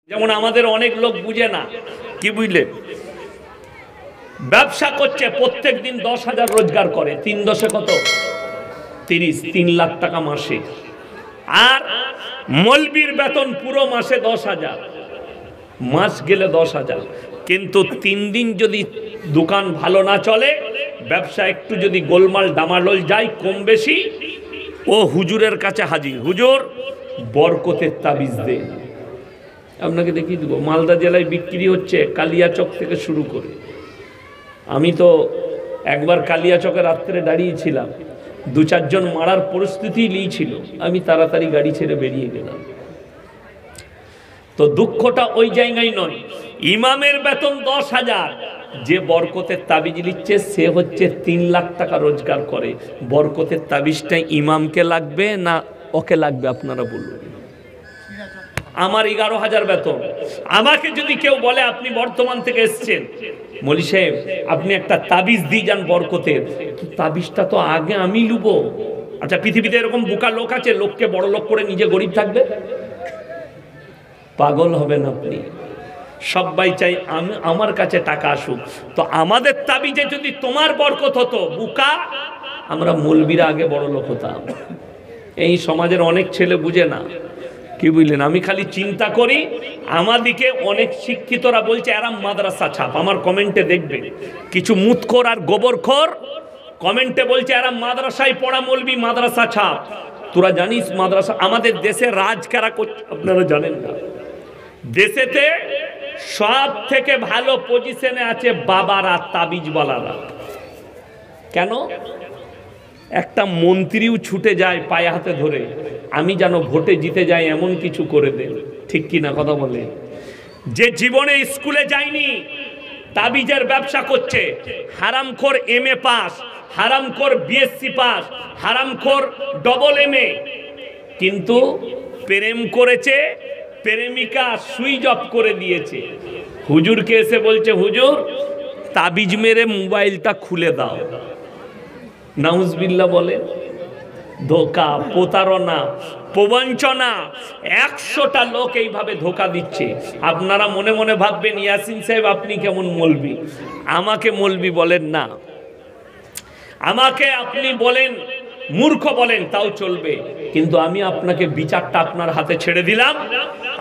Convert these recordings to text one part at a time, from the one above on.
যেমন আমাদের অনেক লোক বুঝে না, কি বুঝলে, ব্যবসা করছে প্রত্যেক দিন 10,000 রোজগার করে, 3 দশে কত, 3 লাখ টাকা মাসে। আর মলবির বেতন পুরো মাসে 10,000, মাস গেলে 10,000, কিন্তু 3 দিন যদি দোকান ভালো না চলে, ব্যবসা একটু যদি গোলমাল ডামাডোল যায় কম বেশি, ও হুজুরের কাছে হাজির, হুজুর বরকতের তাবিজ দে। আপনাকে দেখিয়ে দেবো, মালদা জেলায় বিক্রি হচ্ছে কালিয়াচক থেকে শুরু করে। আমি তো একবার কালিয়াচকে রাত্রে দাঁড়িয়েছিলাম, 2-4 জন মারার পরিস্থিতি নিয়েছিল, আমি তাড়াতাড়ি গাড়ি ছেড়ে বেরিয়ে গেলাম। তো দুঃখটা ওই জায়গায় নয়, ইমামের বেতন 10,000, যে বরকতের তাবিজ নিচ্ছে সে হচ্ছে 3 লাখ টাকা রোজগার করে। বরকতের তাবিজটা ইমামকে লাগবে না ওকে লাগবে? আপনারা বলুন। আমার 11,000 বেতন, আমাকে যদি কেউ বলে আপনি বর্তমান থেকে এসছেন, মৌলী সাহেব আপনি একটা তাবিজ দিয়ে যান বরকতের, তাবিজটা তো আগে আমি লুবো। আচ্ছা, পৃথিবীতে এরকম বোকা লোক আছে লোককে বড় লোক করে নিজে গরিব থাকবে? পাগল হবেন আপনি। সবাই চাই আমার কাছে টাকা আসুক। তো আমাদের তাবিজে যদি তোমার বরকত হতো, বোকা, আমরা মৌলবীরা আগে বড় লোক হতাম। এই সমাজের অনেক ছেলে বুঝে না, কি বুঝলেন? আমি খালি চিন্তা করি, আমাদিকে অনেক শিক্ষিতরা বলছে এরা মাদ্রাসা ছাপ। আমার কমেন্টে দেখবে কিছু মুতখোর আর গোবরখোর কমেন্টে বলছে এরা মাদ্রাসায় পড়া মৌলবি, মাদ্রাসা ছাপ। তোরা জানিস মাদ্রাসা আমাদের দেশে রাজ কারা করছে? আপনারা জানেন না? দেশেতে সব থেকে ভালো পজিশনে আছে বাবারা, তাবিজওয়ালারা। কেন? একটা মন্ত্রীও ছুটে যায় পায়ে হাতে ধরে, আমি যেন ভোটে জিতে যাই এমন কিছু করে দেন। ঠিক কি না কথা বলে? যে জীবনে স্কুলে যায়নি, তাবিজের ব্যবসা করছে, হারামখোর MA পাস, হারামখোর BSc পাস, হারামখোর AA, কিন্তু প্রেম করেছে, প্রেমিকা সুইচ অফ করে দিয়েছে। হুজুরকে এসে বলছে হুজুর তাবিজ মেরে মোবাইলটা খুলে দাও। নাউজবিল্লাহ বলে। ধোকা, প্রতারণা, প্রবঞ্চনা, 100টা লোক এইভাবে ধোকা দিচ্ছে। আপনারা মনে মনে ভাববেন ইয়াসিন সাহেব আপনি কেমন মৌলবি। আমাকে মৌলবি বলেন না, আমাকে আপনি বলেন মূর্খ বলেন তাও চলবে, কিন্তু আমি আপনাকে বিচারটা আপনার হাতে ছেড়ে দিলাম।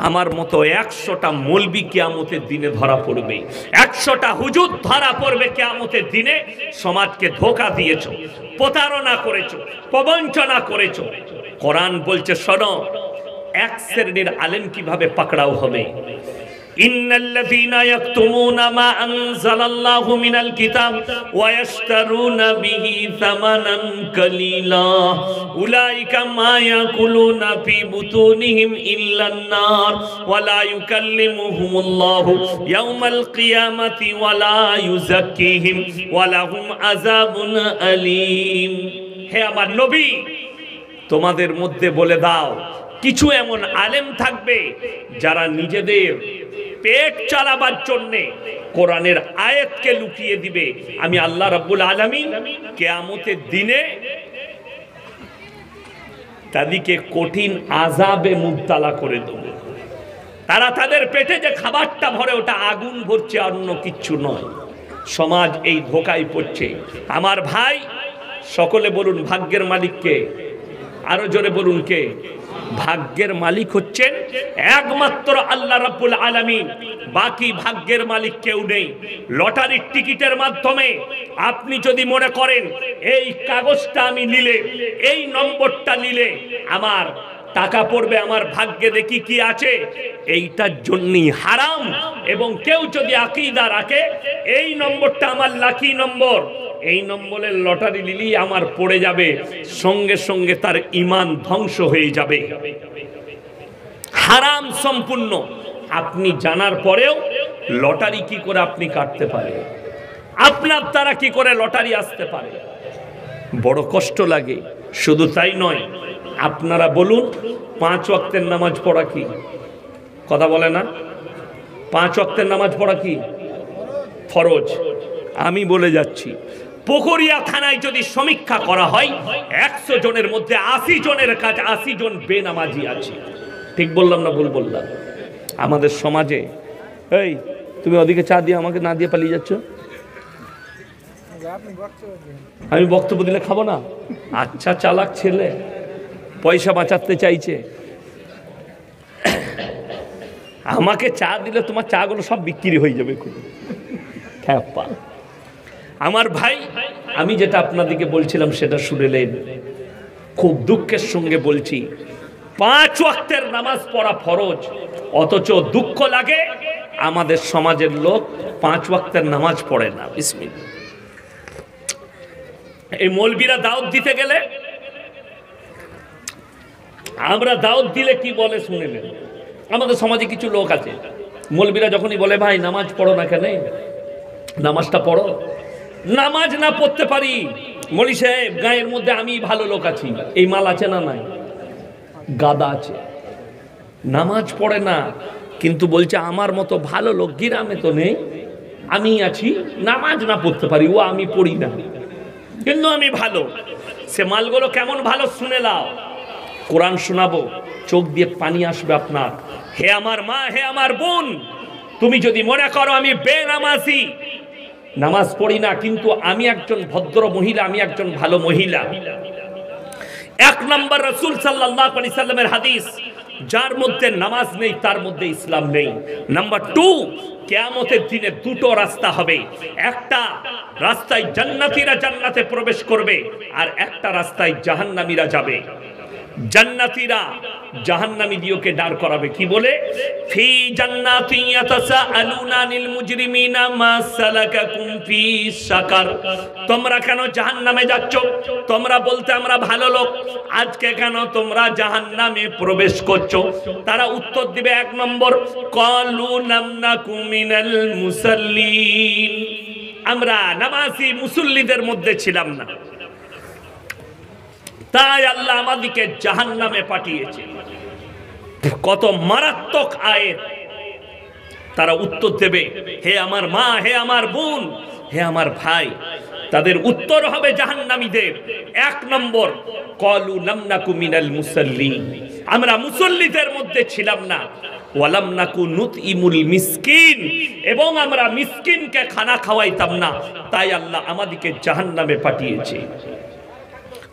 আমার মতো 100টা মৌলবি কিয়ামতের দিনে ধরা পড়বে, 100টা হুজুর ধরা পড়বে কিয়ামতের দিনে। সমাজকে ধোকা দিয়েছো, প্রতারণা করেছো, প্রবঞ্চনা করেছো। কোরআন বলছে শোনো, এক শ্রেণীর আলেম কিভাবে পাকড়াও হবে। ইন্নাল্লাযীনা ইয়াকতুমুনা মা আনজালাল্লাহু মিনাল কিতাব ওয়া ইয়াশতারুনা বিহি সামানান কালীলা উলাইকা মা ইয়াকুলুনা ফি বুতুনিহিম ইল্লান নার ওয়া লা ইউকাল্লিমুহুমুল্লাহু ইয়াওমাল কিয়ামাতি ওয়া লা ইউযাক্কিহিম ওয়া লাহুম আযাবুন আলীম। হে আমার নবী, তোমাদের মধ্যে বলে দাও, কিছু এমন আলেম থাকবে যারা নিজেদের পেট চালাবার জন্যে কোরআনের আয়াতকে লুকিয়ে দিবে। আমি আল্লাহ রাব্বুল আলামিন কিয়ামতের দিনে তাদেরকে কঠিন আযাবে মুবতালা করে দেব। তারা তাদের পেটে যে খাবারটা ভরে ওটা আগুন ভরছে, অন্য কিচ্ছু নয়। সমাজ এই ধোকায় পড়ছে। আমার ভাই, সকলে বলুন ভাগ্যের মালিক কে? আরো জোরে বলুন কে? ভাগ্যের মালিক হচ্ছেন একমাত্র আল্লাহ রাব্বুল আলামিন। বাকি ভাগ্যের মালিক কেউ নেই। লটারির টিকিটের মাধ্যমে আপনি যদি মনে করেন এই কাগজটা আমি নিলে, এই নম্বরটা নিলে আমার টাকা পড়বে, আমার ভাগ্যে দেখি কি আছে, এইটার জন্যই হারাম। এবং কেউ যদি আকীদা রাখে এই নম্বরটা আমার লাকি নম্বর, এই নম্বরের লটারি নিলেই আমার পড়ে যাবে, সঙ্গে সঙ্গে তার ঈমান ধ্বংস হয়ে যাবে। হারাম সম্পূর্ণ। আপনি জানার পরেও লটারি কি করে আপনি কাটতে পারেন? আপনার দ্বারা কি করে লটারি আসতে পারে? বড় কষ্ট লাগে। শুধু তাই নয়, আপনারা বলুন 5 ওয়াক্তের নামাজ পড়া কি? কথা বলে না? 5 ওয়াক্তের নামাজ পড়া কি ফরজ? আমি বলে যাচ্ছি, পুকুরিয়া থানায় যদি সমীক্ষা করা হয়, 100 জনের মধ্যে 80 জনের কাছে 80 জন বেনামাজি আছে। ঠিক বললাম না ভুল বললাম? আমাদের সমাজে এই তুমি ওদিকে চা দিয়ে আমাকে না দিয়ে পালিয়ে যাচ্ছ, আমি বক্তব্য দিলে খাবো না? আচ্ছা চালাক ছেলে, পয়সা বাঁচাতে চাইছে। আমাকে চা দিলে তোমার চা গুলো সব বিক্রি হয়ে যাবে। আমার ভাই, আমি যেটা আপনাদেরকে বলছিলাম সেটা শুনেলেন। খুব দুঃখের সঙ্গে বলছি, 5 ওয়াক্তের নামাজ পড়া ফরজ, অথচ দুঃখ লাগে আমাদের সমাজের লোক 5 ওয়াক্তের নামাজ পড়ে না। বিসমিল্লাহ। এই মৌলবীরা দাওয়াত দিতে গেলে, আমরা দাওয়াত দিলে কি বলে শুনেলেন? আমাদের সমাজে কিছু লোক আছে, মৌলবীরা যখনই বলে ভাই নামাজ পড়ো না, কেন নামাজটা পড়ো, নামাজ না পড়তে পারি, মৌলী সাহেব গায়ের মধ্যে আমি ভালো লোক আছি, এই মাল আছে না নাই? গাদা আছে, নামাজ পড়ে না, কিন্তু বলছে আমার মতো ভালো লোক গ্রামে তো নেই, আমি আছি, নামাজ না পড়তে পারি, ও আমি পড়ি না কিন্তু আমি ভালো। সে মালগুলো কেমন ভালো শুনে লাও। কোরআন শোনাবো, চোখ দিয়ে পানি আসবে আপনার। হে আমার মা, হে আমার বোন, তুমি যদি মনে করো আমি বেনামাজি, নামাজ পড়ি না, কিন্তু আমি একজন ভদ্র মহিলা, আমি একজন ভালো মহিলা। 1 নম্বর রাসূল সাল্লাল্লাহু আলাইহি সাল্লামের হাদিস, যার মধ্যে নামাজ নেই তার মধ্যে ইসলাম নেই। নাম্বার 2, কিয়ামতের দিনে 2টো রাস্তা হবে, একটা রাস্তায় জান্নাতীরা জান্নাতে প্রবেশ করবে, আর একটা রাস্তায় জাহান্নামীরা যাবে। জান্নাতীরা জাহান্নামী দিওকে দাঁড় করাবে, কি বলে? ফি জান্নাতি ইয়াতাসাআলুনা আনিল মুজরিমিনা মা সালাকাকুম ফি সাকার। তোমরা কেন জাহান্নামে যাচ্ছ? তোমরা বলতে আমরা ভালো লোক, আজকে কেন তোমরা জাহান্নামে প্রবেশ করছো? তারা উত্তর দিবে 1 নম্বর, ক্বালু লাম নাকু মিনাল মুসাল্লিন, আমরা নামাজি মুসল্লিদের মধ্যে ছিলাম না, তাই আল্লাহ আমাদেরকে জাহান্নামে পাঠিয়েছে। কত মারাত্মক আয়াত। তারা উত্তর দেবে, হে আমার মা, হে আমার বোন, হে আমার ভাই। তাদের উত্তর হবে জাহান্নামীদের। 1 নম্বর, ক্বালু লাম নাকু মিনাল মুসাল্লিন, আমরা মুসল্লিদের মধ্যে ছিলাম না। ওয়ালাম নাকু নুতইমুল মিসকিন, এবং আমরা মিসকিনকে খানা খাওয়াইতাম না, তাই আল্লাহ আমাদেরকে জাহান্নামে পাঠিয়েছে।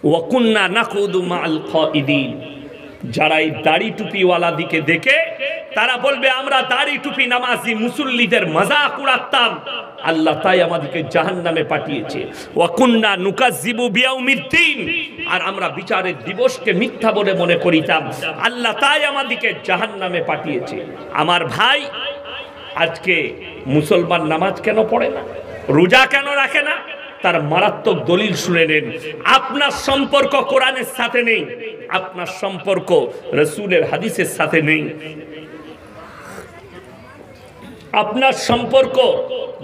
ওয়াকুন্না নাকুদু মাআল কাঈদিন, যারা এই দাড়ি টুপিওয়ালা দিকে দেখে তারা বলবে আমরা দাড়ি টুপি নামাজি মুসল্লিদের মজাক উড়াতাম, আল্লাহ তাই আমাদেরকে জাহান্নামে পাঠিয়েছে। ওয়াকুন্না নুকাজ্জিবু বিয়াউমিদ্দিন, আর আমরা বিচারের দিবসকে মিথ্যা বলে মনে করিতাম, আল্লাহ তাই আমাদেরকে জাহান্নামে পাঠিয়েছে। আমার ভাই, আজকে মুসলমান নামাজ কেন পড়ে না, রোজা কেন রাখে না? তার মারাত্মক দলিল শুনে নেন। আপনার সম্পর্ক কোরআনের সাথে নেই, আপনার সম্পর্ক রাসূলের হাদিসের সাথে নেই, আপনার সম্পর্ক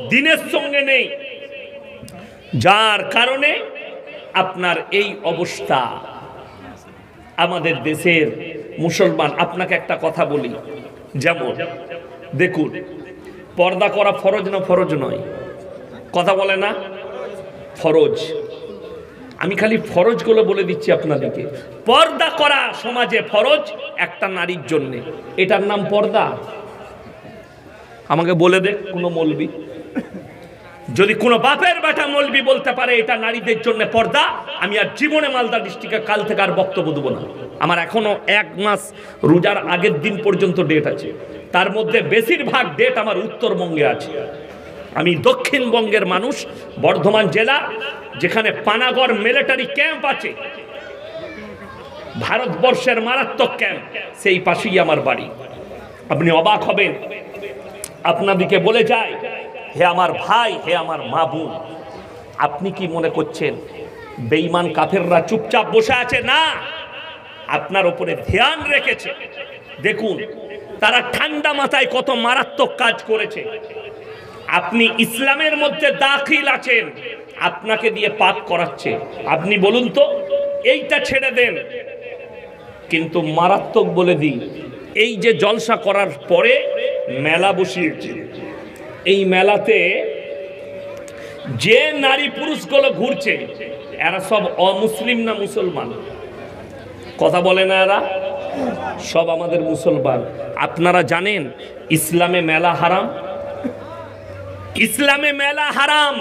দ্বীনের সঙ্গে নেই, যার কারণে আপনার এই অবস্থা। আমাদের দেশের মুসলমান, আপনাকে একটা কথা বলি, যেমন দেখুন, পর্দা করা ফরজ না ফরজ নয়? কথা বলে না? ফরজ। আমি খালি ফরজগুলো বলে দিচ্ছি আপনাদেরকে। পর্দা করা সমাজে ফরজ একটা নারীর জন্য, এটার নাম পর্দা? আমাকে বলে দে কোনো মৌলবি, যদি কোনো বাপের বেটা মৌলবি বলতে পারে এটা নারীদের জন্য পর্দা, আমি আর জীবনে মালদা ডিস্ট্রিক্টে কাল থেকে আর বক্তব্য দেবো না। আমার এখনো 1 মাস রোজার আগের দিন পর্যন্ত ডেট আছে, তার মধ্যে বেশিরভাগ ডেট আমার উত্তরবঙ্গে আছে। আমি দক্ষিণবঙ্গের মানুষ, বর্ধমান জেলা, যেখানে পানাগড় মিলিটারি ক্যাম্প আছে, ভারতবর্ষের মারাত্মক ক্যাম্প, সেই পাশেই আমার বাড়ি। আপনি অবাক হবেন। আপনাদেরকে বলে যায়, হে আমার ভাই, হে আমার মা বোন, আপনি কি মনে করছেন বেঈমান কাফেররা চুপচাপ বসে আছে? না, আপনার উপরে ধ্যান রেখেছে। দেখুন তারা ঠান্ডা মাথায় কত মারাত্মক কাজ করেছে। আপনি ইসলামের মধ্যে দাখিল আছেন, আপনাকে দিয়ে পাপ করাচ্ছে, আপনি বলুন তো এইটা ছেড়ে দেন। কিন্তু মারাত্মক বলে দিই, এই যে জলসা করার পরে মেলা বসিয়েছে, এই মেলাতে যে নারী পুরুষগুলো ঘুরছে এরা সব অমুসলিম না মুসলমান? কথা বলে না, এরা সব আমাদের মুসলমান। আপনারা জানেন ইসলামে মেলা হারাম, ইসলামে মেলা হারাম।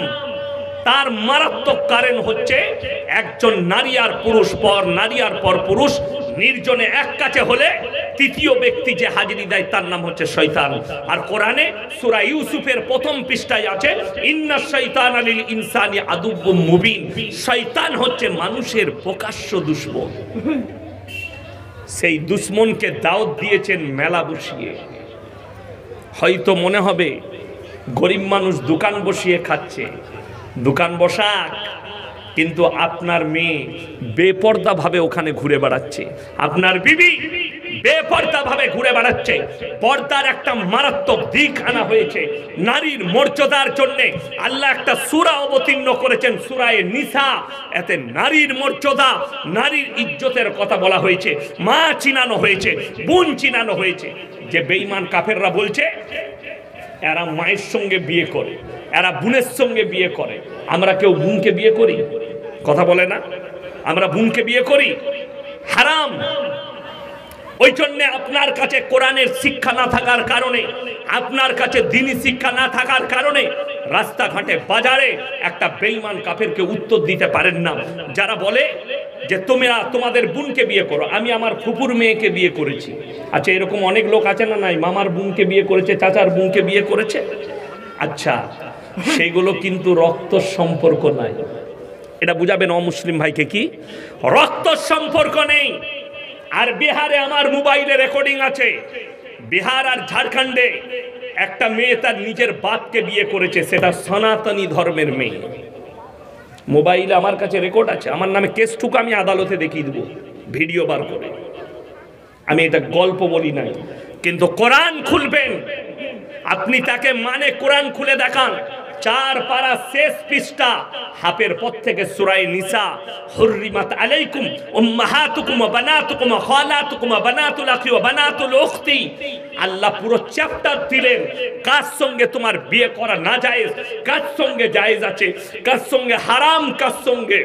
তার মারাত্মক কারণ হচ্ছে একজন নারী আর পুরুষ পর নারী আর পর পুরুষ নির্জনে এক কাছে হলে তৃতীয় ব্যক্তি যে হাজিরি দেয় তার নাম হচ্ছে শয়তান। আর কোরআনে সূরা ইউসুফের প্রথম পৃষ্ঠায় আছে ইন্নাশ শাইতানা লিল ইনসানি আদুউম মুবিন, শয়তান হচ্ছে মানুষের প্রকাশ্য দুশমন। সেই দুশমনকে দাওয়াত দিয়েছেন মেলা বসিয়ে। হয়তো মনে হবে গরিব মানুষ দোকান বসিয়ে খাচ্ছে, দোকান বসাক, কিন্তু আপনার মেয়ে বেপর্দা ভাবে ওখানে ঘুরে বেড়াচ্ছে, আপনার বিবি বেপর্দা ভাবে ঘুরে বেড়াচ্ছে। পর্দার একটা মারাত্মক দিক আনা হয়েছে নারীর মর্যাদার জন্য। আল্লাহ একটা সূরা অবতীর্ণ করেছেন, সূরায়ে নিসা। এতে নারীর মর্যাদা, নারীর ইজ্জতের কথা বলা হয়েছে, মা চিনানো হয়েছে, বোন চিনানো হয়েছে। যে বেঈমান কাফেররা বলছে এরা মায়ের সঙ্গে বিয়ে করে, এরা বোনের সঙ্গে বিয়ে করে, আমরা কেউ বোনকে বিয়ে করি? কথা বলে না, আমরা বোনকে বিয়ে করি? হারাম। ওই জন্য আপনার কাছে কোরআনের শিক্ষা না থাকার কারণে, আপনার কাছে দ্বীনি শিক্ষা না থাকার কারণে রাস্তাঘাটে বাজারে একটা বেঈমান কাফেরকে উত্তর দিতে পারেন না। যারা বলে যে তোমরা তোমাদের বোনকে বিয়ে করো, আমি আমার ফুপুর মেয়েকে বিয়ে করেছি। আচ্ছা, এরকম অনেক লোক আছে না নাই? মামার বোনকে বিয়ে করেছে, চাচার বোনকে বিয়ে করেছে। আচ্ছা, সেগুলো কিন্তু রক্ত সম্পর্ক নাই। এটা বুঝাবেন অমুসলিম ভাইকে, কি রক্ত সম্পর্ক নেই। আর বিহারে আমার মোবাইলে রেকর্ডিং আছে, বিহার আর ঝাড়খণ্ডে একটা মেয়ে তার নিজের বাপকে বিয়ে করেছে, সেটা সনাতনী ধর্মের মেয়ে। মোবাইলে আমার কাছে রেকর্ড আছে, আমার নামে কেসটুকু আমি আদালতে দেখিয়ে দেবো ভিডিও বার করে। আমি এটা গল্প বলি নাই, কিন্তু কোরআন খুলবেন আপনি, তাকে মানে কোরআন খুলে দেখান। 4 পারা শেষ পৃষ্ঠা, হাফের পর থেকে সূরায়ে নিসা, হুররিমাত আলাইকুম উম্মাহাতুকুম ওয়া বানাতুকুম ওয়া খালাতুকুম ওয়া বানাতুল আখি ওয়া বানাতুল উখতি। আল্লাহ পুরো চ্যাপ্টার দিলেন কার সঙ্গে তোমার বিয়ে করা না জায়েজ, কার সঙ্গে জায়েজ আছে, কার সঙ্গে হারাম, কার সঙ্গে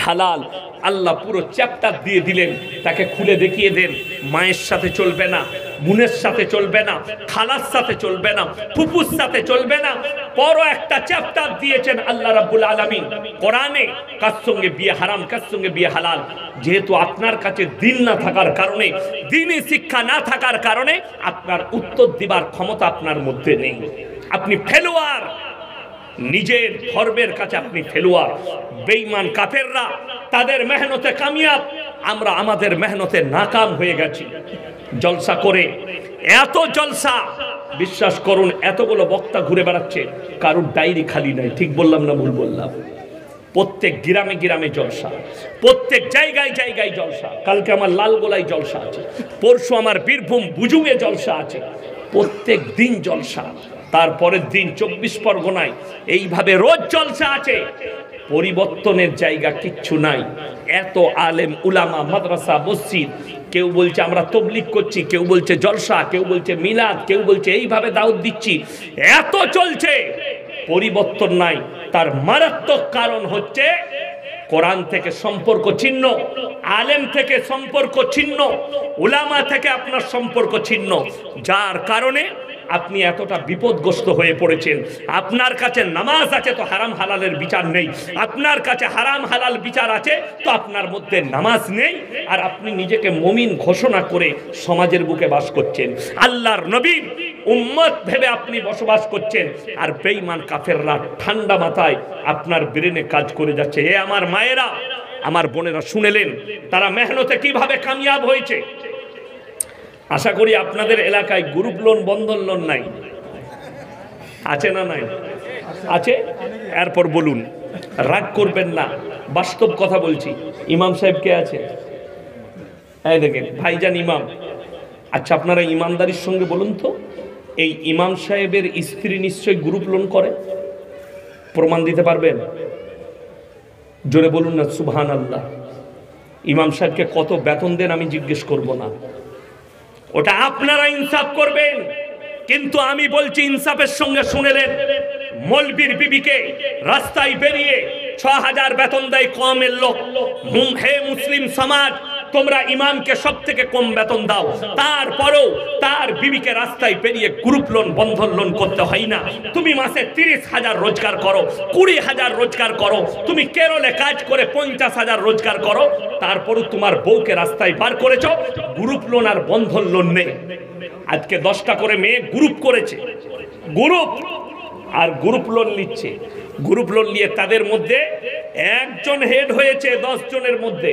হালাল। আল্লাহ পুরো চ্যাপ্টার দিয়ে দিলেন, তাকে খুলে দেখিয়ে দেন। মায়ের সাথে চলবে না, বোনের সাথে চলবে না, খালার সাথে চলবে না, ফুপুর সাথে চলবে না। বড় একটা চ্যাপ্টার দিয়েছেন আল্লাহ রাব্বুল আলামিন কোরআনে, কার সঙ্গে বিয়ে হারাম, কার সঙ্গে বিয়ে হালাল। যেহেতু আপনার কাছে দিন না থাকার কারণে, দ্বীনি শিক্ষা না থাকার কারণে আপনার উত্তর দিবার ক্ষমতা আপনার মধ্যে নেই। আপনি ফেলোয়ার, নিজের ধর্মের কাছে আপনি ফেলোয়ার। বেঈমান কাফেররা তাদের মেহনতে কামিয়াব, আমরা আমাদের মেহনতে নাকাম হয়ে গেছি। জলসা করে এত জলসা, বিশ্বাস করুন এতগুলো বক্তা ঘুরে বেড়াচ্ছে, কারুর ডায়েরি খালি নাই। ঠিক বললাম না ভুল বললাম? প্রত্যেক গ্রামে গ্রামে জলসা, প্রত্যেক জায়গায় জায়গায় জলসা। কালকে আমার লালগোলায় জলসা আছে, পরশু আমার বীরভূম বুজুঙে জলসা আছে, প্রত্যেক দিন জলসা। তারপরের দিন 24 পরগনায় এইভাবে রোজ জলসা আছে। পরিবর্তনের জায়গা কিচ্ছু নাই। এত আলেম উলামা, মাদ্রাসা, মসজিদ, কেউ বলছে আমরা তাবলীগ করছি, কেউ বলছে জলসা, কেউ বলছে মিলাদ, কেউ বলছে এইভাবে দাওয়াত দিচ্ছি, এত চলছে, পরিবর্তন নাই। তার মারাত্মক কারণ হচ্ছে কোরআন থেকে সম্পর্ক ছিন্ন, আলেম থেকে সম্পর্ক ছিন্ন, উলামা থেকে আপনার সম্পর্ক ছিন্ন, যার কারণে আপনি এতটা বিপদগ্রস্ত হয়ে পড়েছেন। আপনার কাছে নামাজ আছে তো হারাম হালালের বিচার নেই, আপনার কাছে হারাম হালাল বিচার আছে তো আপনার মধ্যে নামাজ নেই। আর আপনি নিজেকে মুমিন ঘোষণা করে সমাজের বুকে বাস করছেন, আল্লাহর নবীর উম্মত ভেবে আপনি বসবাস করছেন। আর বেঈমান কাফেররা ঠান্ডা মাথায় আপনার ব্রেনে কাজ করে যাচ্ছে। এ আমার মায়েরা, আমার বোনেরা শুনেলেন তারা মেহনতে কিভাবে কামিয়াব হয়েছে। আশা করি আপনাদের এলাকায় গ্রুপ লোন, বন্ধন লোন নাই, আছে না নাই? আছে। এরপর বলুন, রাগ করবেন না, বাস্তব কথা বলছি। ইমাম সাহেব কে আছে? এই দেখেন ভাইজান ইমাম। আচ্ছা, আপনারা ইমানদারির সঙ্গে বলুন তো, এই ইমাম সাহেবের স্ত্রী নিশ্চয়ই গ্রুপ লোন করে? প্রমাণ দিতে পারবেন? জোরে বলুন না সুবহানাল্লাহ। ইমাম সাহেবকে কত বেতন দেন আমি জিজ্ঞেস করব না, ওটা আপনারা ইনসাফ করবেন। কিন্তু আমি বলছি ইনসাফের সঙ্গে শুনেলেন, মৌলবীর বিবিকে রাস্তায় বেরিয়ে 6000 বেতন দেয় কমের লোক। হে মুসলিম সমাজ, তোমরা ইমামকে সব থেকে কম বেতন দাও, তারপরেও তার বিবিকে রাস্তায় পেরিয়ে গ্রুপ লোন বন্ধন লোন করতে হয় না। তুমি মাসে 30,000 রোজগার করো, 20,000 রোজগার করো, তুমি কেরলে কাজ করে 50,000 রোজগার করো, তারপরও তোমার বউকে রাস্তায় বার করেছ, গ্রুপ লোন আর বন্ধন লোন নেই। আজকে 10টা করে মেয়ে গ্রুপ করেছে, গ্রুপ আর গ্রুপ লোন নিচ্ছে। গ্রুপ লোন নিয়ে তাদের মধ্যে একজন হেড হয়েছে 10 জনের মধ্যে,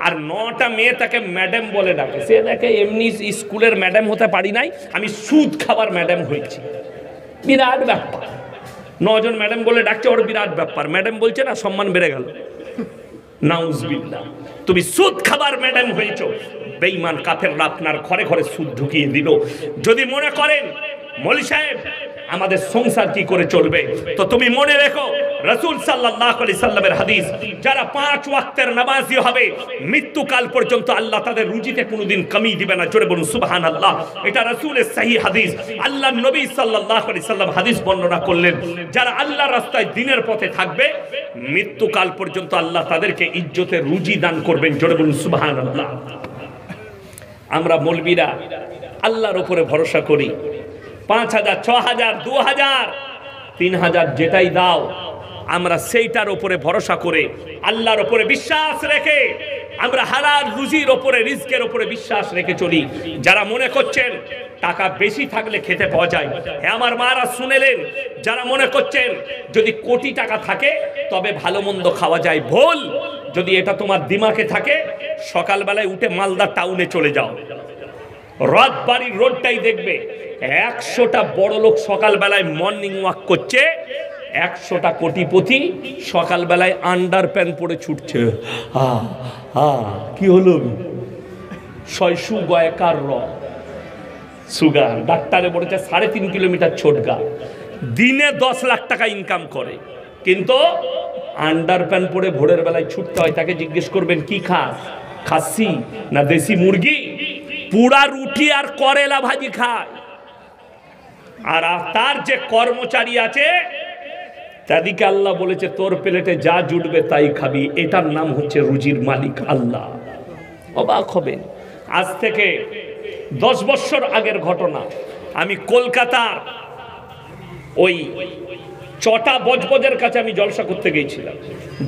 আর 9টা মেয়ে তাকে ম্যাডাম বলে ডাকে। সে দেখে এমনি স্কুলের ম্যাডাম হতে পারি নাই, আমি সুদ খাবার ম্যাডাম হয়েছি। বিরাট ব্যাপার, 9 জন ম্যাডাম বলে ডাকছে, ওর বিরাট ব্যাপার। ম্যাডাম বলছে না, সম্মান বেড়ে গেল। নাউজুবিল্লাহ, তুমি সুদ খাবার ম্যাডাম হয়েছো। বেঈমান কাফেররা আপনার ঘরে ঘরে সুদ ঢুকিয়ে দিল। যদি মনে করেন মৌলভী সাহেব আমাদের সংসার কি করে চলবে, তো তুমি মনে রেখো রাসূল সাল্লাল্লাহু আলাইহি সাল্লামের হাদিস, যারা 5 ওয়াক্তের নামাজি হবে মৃত্যুকাল পর্যন্ত আল্লাহ তাদের রুজিতে কোনোদিন কমি দিবে না। জোরে বলুন সুবহানাল্লাহ। এটা রাসূলের সহিহ হাদিস। আল্লাহর নবী সাল্লাল্লাহু আলাইহি সাল্লাম হাদিস বর্ণনা করলেন, যারা আল্লাহর রাস্তায় দ্বীনের পথে থাকবে মৃত্যুকাল পর্যন্ত আল্লাহ তাদেরকে ইজ্জতের রুজি দান করবেন। জোরে বলুন সুবহানাল্লাহ। আমরা মৌলবীরা আল্লাহর উপরে ভরসা করি। 5,000, 6,000, 2,000, 3,000 যেটাই দাও, আমরা সেইটার উপরে ভরসা করে আল্লাহর উপরে বিশ্বাস রেখে আমরা হালাল রুজির উপরে, রিজকের উপরে বিশ্বাস রেখে চলি। যারা মনে করছেন টাকা বেশি থাকলে খেতে পাওয়া যায়, হ্যাঁ আমার মারা শুনেলেন, যারা মনে করছেন যদি কোটি টাকা থাকে তবে ভালো মন্দ খাওয়া যায়, ভুল। যদি এটা তোমার দিমাগে থাকে, সকালবেলায় উঠে মালদা টাউনে চলে যাও, রাজবাড়ির রোডটাই দেখবে 100টা বড় লোক সকালবেলায় মর্নিং ওয়াক করছে, 100টা কোটিপতি সকালবেলায় আন্ডার প্যান্ট পরে ছুটছে। কি হলো? শয়সু গয়কার সুগার, ডাক্তারে বলেছে 3.5 কিলোমিটার ছোটগা, দিনে 10 লাখ টাকা ইনকাম করে, কিন্তু আন্ডার প্যান্ট পরে ভোরের বেলায় ছুটতে হয়। তাকে জিজ্ঞেস করবেন কি খাস, খাসি না দেশি মুরগি? পুরা রুটি আর করেলা ভাজি খায়। আর তার যে কর্মচারী আছে তাদেরকে আল্লাহ বলেছে তোর প্লেটে যা জুটবে তাই খাবি। এটার নাম হচ্ছে রুজির মালিক আল্লাহ। অবাক হবেন, আজ থেকে 10 বছর আগের ঘটনা। আমি কলকাতার ওই চটা বজবজের কাছে আমি জলসা করতে গিয়েছিলাম।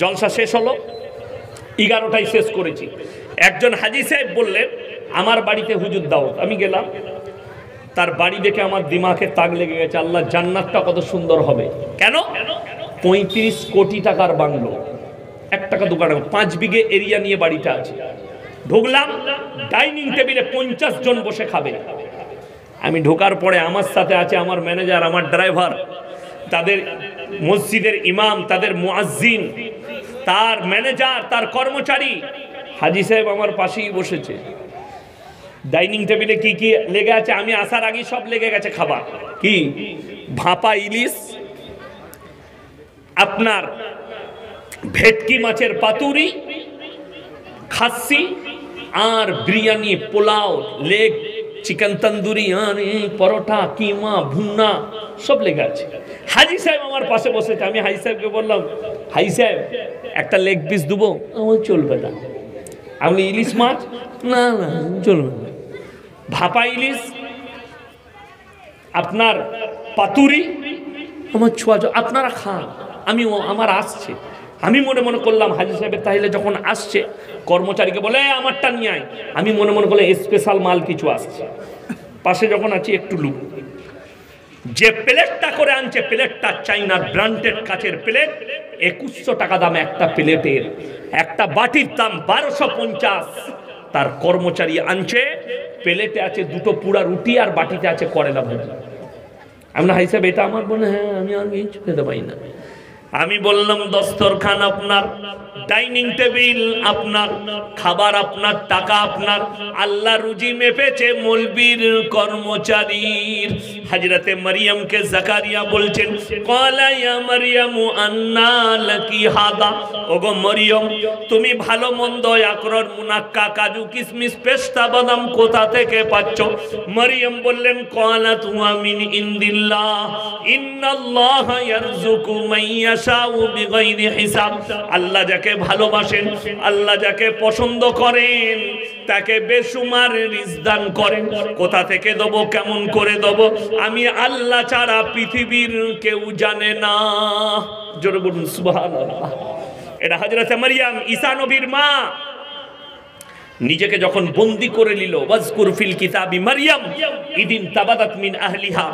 জলসা শেষ হলো, 11টায় শেষ করেছি। একজন হাজি সাহেব বললেন আমার বাড়িতে হুজুর দাওয়াত। আমি গেলাম, তার বাড়ি দেখে আমার দিমাগে তাক লেগে গেছে, আল্লাহ জান্নাতটা কত সুন্দর হবে। কেন? 35 কোটি টাকার বাংলো, 1 টাকা 2 টাকা, 5 বিঘে এরিয়া নিয়ে বাড়িটা আছে। ঢুকলাম, ডাইনিং টেবিলে 50 জন বসে খাবে। আমি ঢোকার পরে আমার সাথে আছে আমার ম্যানেজার, আমার ড্রাইভার, তাদের মসজিদের ইমাম, তাদের মুয়াজ্জিন, তার ম্যানেজার, তার কর্মচারী। হাজি সাহেব আমার পাশেই বসেছে। ডাইনিং টেবিলে কি কি লেগে আছে আমি আসার আগে সব লেগে গেছে খাবার। কি? ভাপা ইলিশ, আপনার ভেটকি মাছের পাতুরি, খাসি, আর বিরিয়ানি, পোলাও, লেগ, চিকেন তন্দুরি, আর পরোটা, কিমা, ভুন্না সব লেগে আছে। হাজি সাহেব আমার পাশে বসেছে। আমি হাজি সাহেবকে বললাম, হাজি সাহেব একটা লেগ পিস দেবো? আমার চলবে না। আপনি ইলিশ মাছ? না না চলবে না। ভাপা ইলিশ, আপনার পাতুরি, আমার ছোঁয়া, আপনারা খান, আমি আমার আসছে। আমি মনে মনে করলাম হাজি সাহেবের তাহলে যখন আসছে, কর্মচারীকে বলে আমারটা নিয়ে আয়। আমি মনে মনে করলাম স্পেশাল মাল কিছু আসছে। পাশে যখন আছি একটু লুক, যে প্লেটটা করে আনছে, প্লেটটা চাইনার ব্র্যান্ডেড কাচের প্লেট, 2100 টাকা দাম একটা প্লেটের। একটা বাটির দাম 1250। তার কর্মচারী আনছে, প্লেটে আছে 2টো পুরা রুটি আর বাটিতে আছে করেলা ভাজি। আমরা হাই সাহেব এটা আমার বলে, হ্যাঁ আমি আর কিছু খেতে পাই না। আমি বললাম দস্তরখান আপনার, ডাইনিং টেবিল আপনার, খাবার আপনার, টাকা আপনার, আল্লাহ রুজি মেপেছে মৌলবীর কর্মচারীর। হযরতে মারিয়ামকে জাকারিয়া বলছেন, ক্বালা ইয়া মারইয়ামু আন্না লাকি হাদা, ওগো মরিয়ম তুমি ভালো মন্দ আকরর মুনাক্কা কাজু কিশমিশ পেস্তা বাদাম কোথা থেকে পাচ্ছ? মরিয়ম বললেন ক্বালাত হুয়া মিন ইনদিল্লাহ ইন্নাল্লাহা ইয়ারযুকু মান ইয়াশাউ বিগাইরি হিসাব। আল্লাহ যাকে ভালোবাসেন, আল্লাহ যাকে পছন্দ করেন তাকে বেশুমার রিজক দান করেন। কোথা থেকে দেব, কেমন করে দেব, আমি আল্লাহ ছাড়া পৃথিবীর কেউ জানে না। জোরে বলুন সুবহানাল্লাহ। এটা হযরত মারইয়াম ঈসা নবীর মা নিজেকে যখন বন্দী করে নিল, ওয়াজকুর ফিল কিতাবি মারইয়াম ইদিন তাবাদাত মিন আহলিহা।